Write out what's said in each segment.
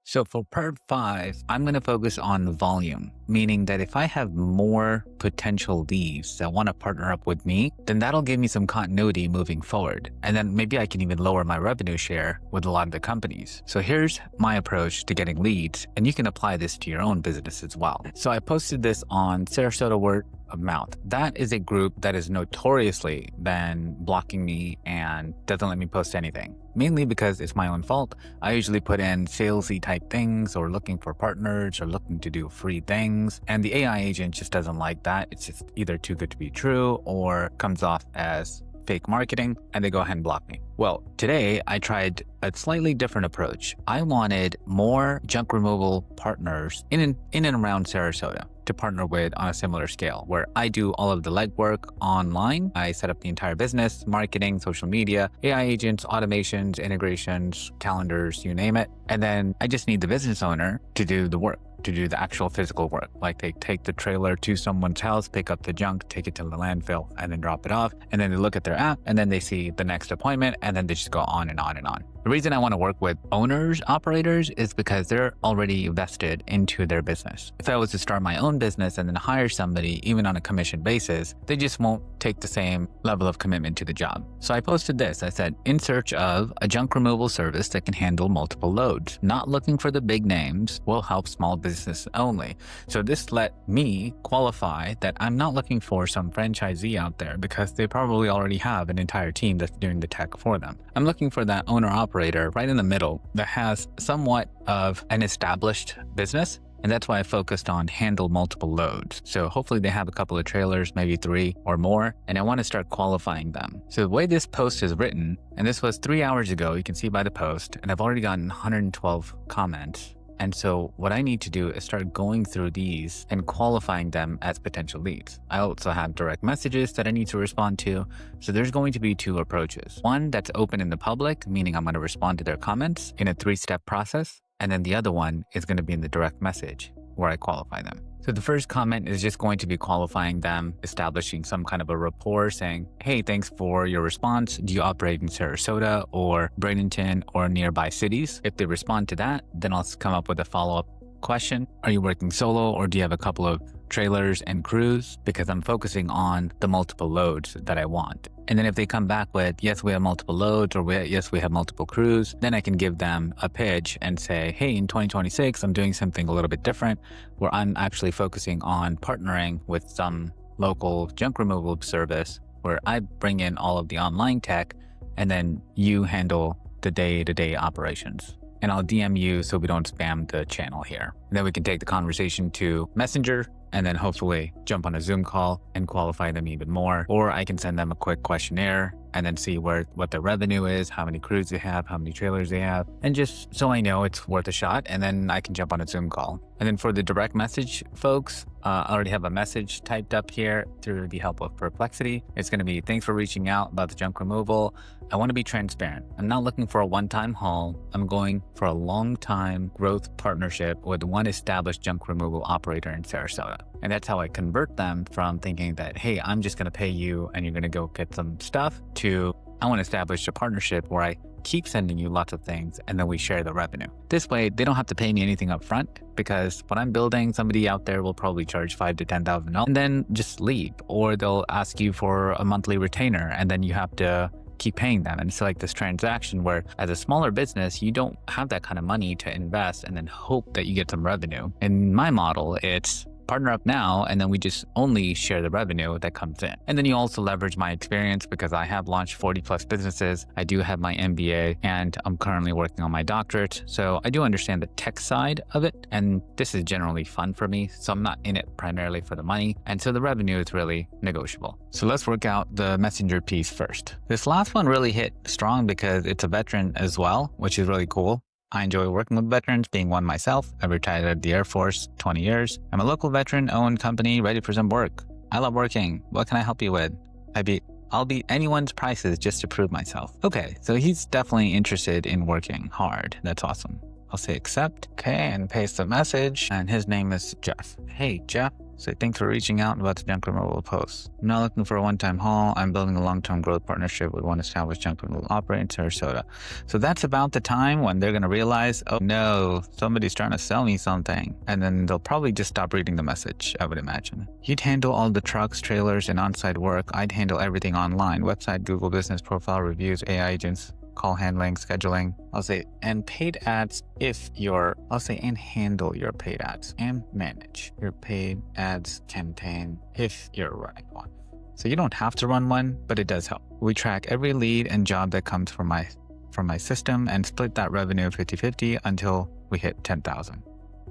So for part 5, I'm going to focus on volume, meaning that if I have more potential leads that want to partner up with me, then that'll give me some continuity moving forward. And then maybe I can even lower my revenue share with a lot of the companies. So here's my approach to getting leads, and you can apply this to your own business as well. So I posted this on Sarasota Word of Mouth. That is a group that is notoriously been blocking me and doesn't let me post anything. Mainly because it's my own fault. I usually put in salesy type things or looking for partners or looking to do free things. And the AI agent just doesn't like that. It's just either too good to be true or comes off as fake marketing, and they go ahead and block me. Well, today I tried a slightly different approach. I wanted more junk removal partners in and around Sarasota to partner with on a similar scale, where I do all of the legwork online. I set up the entire business, marketing, social media, AI agents, automations, integrations, calendars, you name it. And then I just need the business owner to do the work, to do the actual physical work. Like they take the trailer to someone's house, pick up the junk, take it to the landfill, and then drop it off. And then they look at their app, and then they see the next appointment, and then they just go on and on and on. The reason I want to work with owners, operators, is because they're already vested into their business. If I was to start my own business and then hire somebody, even on a commission basis, they just won't take the same level of commitment to the job. So I posted this. I said, in search of a junk removal service that can handle multiple loads. Not looking for the big names, will help small business only. So this let me qualify that I'm not looking for some franchisee out there because they probably already have an entire team that's doing the tech for them. I'm looking for that owner-operator right in the middle that has somewhat of an established business. And that's why I focused on handle multiple loads. So hopefully they have a couple of trailers, maybe 3 or more, and I want to start qualifying them. So the way this post is written, and this was 3 hours ago, you can see by the post, and I've already gotten 112 comments. And so what I need to do is start going through these and qualifying them as potential leads. I also have direct messages that I need to respond to. So there's going to be 2 approaches. One that's open in the public, meaning I'm going to respond to their comments in a 3-step process. And then the other one is going to be in the direct message where I qualify them. So the first comment is just going to be qualifying them, establishing some kind of a rapport saying, hey, thanks for your response. Do you operate in Sarasota or Bradenton or nearby cities? If they respond to that, then I'll come up with a follow-up question. Are you working solo or do you have a couple of trailers and crews? Because I'm focusing on the multiple loads that I want. And then if they come back with, yes, we have multiple loads or yes, we have multiple crews, then I can give them a pitch and say, hey, in 2026, I'm doing something a little bit different where I'm actually focusing on partnering with some local junk removal service where I bring in all of the online tech and then you handle the day-to-day operations. And I'll DM you so we don't spam the channel here. And then we can take the conversation to Messenger and then hopefully jump on a Zoom call and qualify them even more. Or I can send them a quick questionnaire and then see what their revenue is, how many crews they have, how many trailers they have, and just so I know it's worth a shot, and then I can jump on a Zoom call. And then for the direct message folks, I already have a message typed up here through the help of Perplexity. It's going to be, thanks for reaching out about the junk removal. I want to be transparent. I'm not looking for a one-time haul. I'm going for a long-time growth partnership with one established junk removal operator in Sarasota. And that's how I convert them from thinking that, hey, I'm just going to pay you and you're going to go get some stuff to, I want to establish a partnership where I keep sending you lots of things and then we share the revenue. This way, they don't have to pay me anything up front because what I'm building, somebody out there will probably charge $5,000 to $10,000 and then just leave, or they'll ask you for a monthly retainer and then you have to keep paying them. And it's like this transaction where as a smaller business, you don't have that kind of money to invest and then hope that you get some revenue. In my model, it's partner up now, and then we just only share the revenue that comes in. And then you also leverage my experience because I have launched 40 plus businesses. I do have my MBA and I'm currently working on my doctorate. So I do understand the tech side of it. And this is generally fun for me. So I'm not in it primarily for the money. And so the revenue is really negotiable. So let's work out the messenger piece first. This last one really hit strong because it's a veteran as well, which is really cool. I enjoy working with veterans, being one myself. I retired at the Air Force 20 years. I'm a local veteran-owned company ready for some work. I love working. What can I help you with? I'll beat anyone's prices just to prove myself. Okay, so he's definitely interested in working hard. That's awesome. I'll say accept. Okay, and paste the message. And his name is Jeff. Hey, Jeff. Say, thanks for reaching out about the junk removal post. I'm not looking for a one-time haul. I'm building a long-term growth partnership with one established junk removal operator in Sarasota. So that's about the time when they're going to realize, oh no, somebody's trying to sell me something. And then they'll probably just stop reading the message, I would imagine. You'd handle all the trucks, trailers, and on-site work. I'd handle everything online. Website, Google business profile, reviews, AI agents, call handling, scheduling. I'll say, and paid ads and handle your paid ads and manage your paid ads campaign if you're running one. So you don't have to run one, but it does help. We track every lead and job that comes from my system and split that revenue 50-50 until we hit 10,000.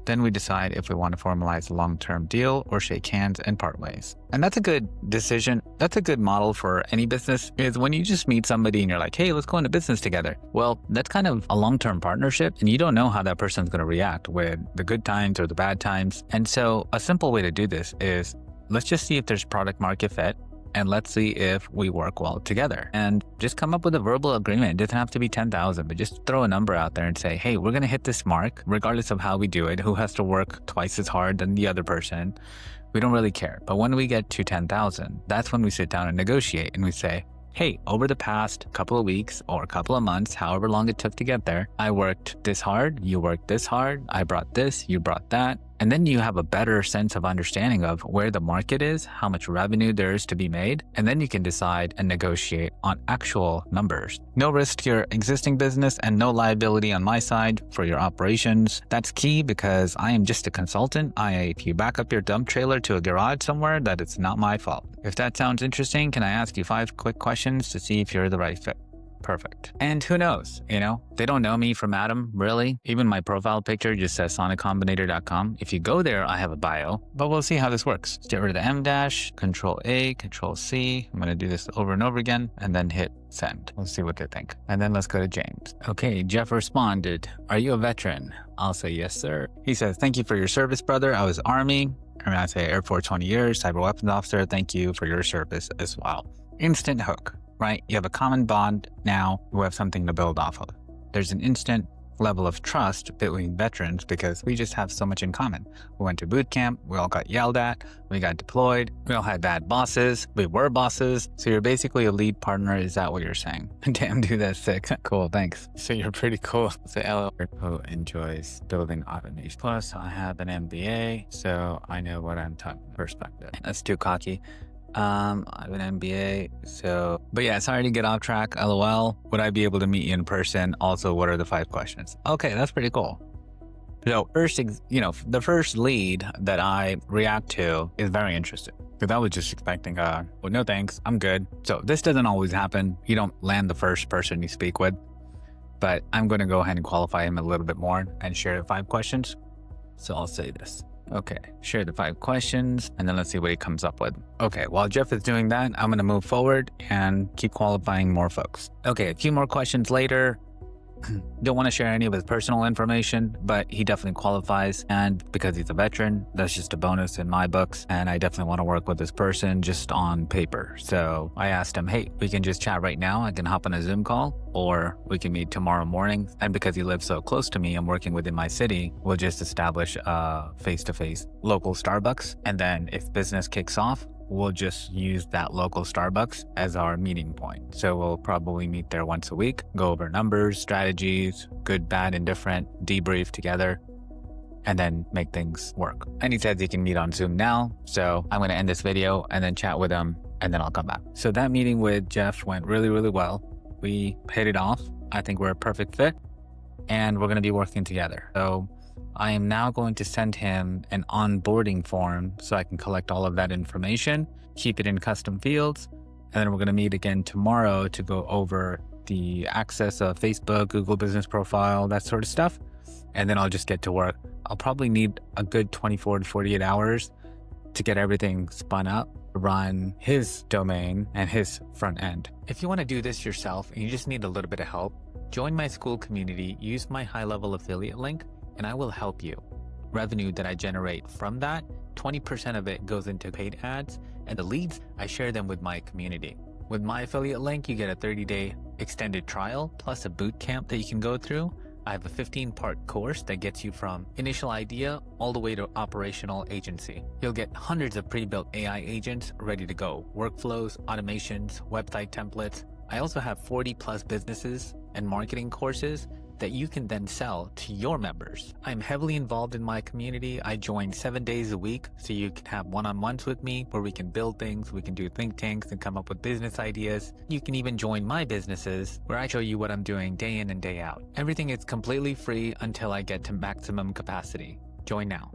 Then we decide if we want to formalize a long-term deal or shake hands and part ways. And that's a good decision. That's a good model for any business, is when you just meet somebody and you're like, hey, let's go into business together. Well, that's kind of a long-term partnership, and you don't know how that person's going to react with the good times or the bad times. And so a simple way to do this is, let's just see if there's product market fit, and let's see if we work well together. And just come up with a verbal agreement. It doesn't have to be 10,000, but just throw a number out there and say, hey, we're going to hit this mark, regardless of how we do it. Who has to work twice as hard than the other person? We don't really care. But when we get to 10,000, that's when we sit down and negotiate. And we say, hey, over the past couple of weeks or a couple of months, however long it took to get there, I worked this hard, you worked this hard, I brought this, you brought that. And then you have a better sense of understanding of where the market is, how much revenue there is to be made, and then you can decide and negotiate on actual numbers. No risk to your existing business and no liability on my side for your operations. That's key because I am just a consultant. If you back up your dump trailer to a garage somewhere, that it's not my fault. If that sounds interesting, can I ask you 5 quick questions to see if you're the right fit? Perfect. And who knows, they don't know me from Adam, really. Even my profile picture just says soniccombinator.com. If you go there, I have a bio, but we'll see how this works. Get rid of the M dash, Control A, Control C. I'm going to do this over and over again and then hit send. We'll see what they think. And then let's go to James. Okay, Jeff responded, are you a veteran? I'll say, yes, sir. He says, thank you for your service, brother. I was Army. I say Air Force 20 years, cyber weapons officer. Thank you for your service as well. Instant hook. Right? You have a common bond now. You have something to build off of. There's an instant level of trust between veterans because we just have so much in common. We went to boot camp. We all got yelled at. We got deployed. We all had bad bosses. We were bosses. So you're basically a lead partner. Is that what you're saying? Damn, dude, that's sick. Cool, thanks. So you're pretty cool. So LL who enjoys building automation. Plus, I have an MBA, so I know what I'm talking perspective. That's too cocky. I have an MBA, but yeah, sorry to get off track. LOL. Would I be able to meet you in person? Also, what are the 5 questions? Okay, that's pretty cool. So first, the first lead that I react to is very interesting because I was just expecting, well, no thanks, I'm good. So this doesn't always happen. You don't land the first person you speak with, but I'm going to go ahead and qualify him a little bit more and share the 5 questions. So I'll say this. Okay, share the 5 questions, and then let's see what he comes up with. Okay, while Jeff is doing that, I'm going to move forward and keep qualifying more folks. Okay, a few more questions later. Don't want to share any of his personal information, but he definitely qualifies. And because he's a veteran, that's just a bonus in my books. And I definitely want to work with this person just on paper. So I asked him, hey, we can just chat right now. I can hop on a Zoom call, or we can meet tomorrow morning. And because he lives so close to me, I'm working within my city, we'll just establish a face-to-face local Starbucks. And then if business kicks off, we'll just use that local Starbucks as our meeting point. So we'll probably meet there once a week, go over numbers, strategies, good, bad, indifferent, debrief together, and then make things work. And he says he can meet on Zoom now. So I'm going to end this video and then chat with him, and then I'll come back. So that meeting with Jeff went really, really well. We hit it off. I think we're a perfect fit, and we're going to be working together. So I am now going to send him an onboarding form so I can collect all of that information, keep it in custom fields, and then we're going to meet again tomorrow to go over the access of Facebook, Google business profile, that sort of stuff. And then I'll just get to work. I'll probably need a good 24 to 48 hours to get everything spun up, run his domain and his front end. If you want to do this yourself and you just need a little bit of help, join my Skool community, use my high-level affiliate link, and I will help you. Revenue that I generate from that, 20% of it goes into paid ads, and the leads, I share them with my community. With my affiliate link, you get a 30-day extended trial, plus a boot camp that you can go through, I have a 15-part course that gets you from initial idea all the way to operational agency. You'll get hundreds of pre-built AI agents ready to go, workflows, automations, website templates. I also have 40 plus businesses and marketing courses that you can then sell to your members. I'm heavily involved in my community. I join 7 days a week so you can have one-on-ones with me where we can build things, we can do think tanks and come up with business ideas. You can even join my businesses where I show you what I'm doing day in and day out. Everything is completely free until I get to maximum capacity. Join now.